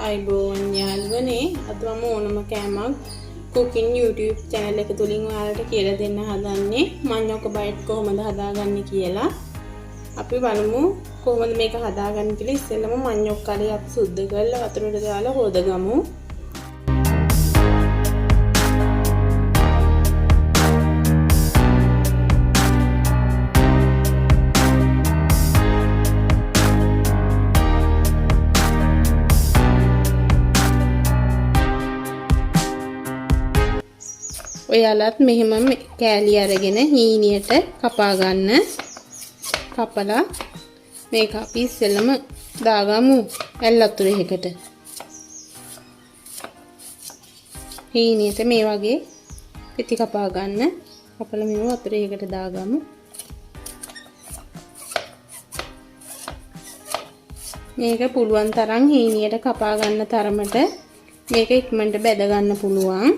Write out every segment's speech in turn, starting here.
අයිබෝන් යාළුවනේ අද මම ඕනම කෑමක් cooking YouTube channel එක තුලින් ඔයාලට කියලා දෙන්න හදන්නේ මඤ්ඤොක බයිට් කොහොමද හදාගන්නේ කියලා. අපි බලමු කොහොමද මේක හදාගන්නේ කියලා. ඉස්සෙල්ලම මඤ්ඤොක් කලේ අපි සුද්ධ කරලා වතුරට දාලා හොදගමු. ඔයාලත් මෙහෙම කෑලි අරගෙන හීනියට කපා ගන්න. කපලා මේක අපි ඉස්සෙල්ලම දාගමු ඇල් වතුරේකට. හීනියට මේ වගේ පිටි කපා ගන්න. කපලා මේව වතුරේකට දාගමු. මේක පුළුවන් තරම් හීනියට කපා ගන්න තරමට මේක ඉක්මනට බෙද ගන්න පුළුවන්.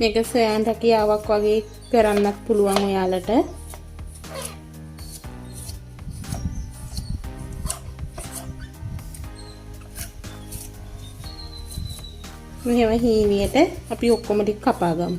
මේක සයන් රැකියාවක් වගේ කරන්නත් පුළුවන් ඔයාලට. මෙහෙම හීනියට අපි ඔක්කොම ටික කපා ගමු.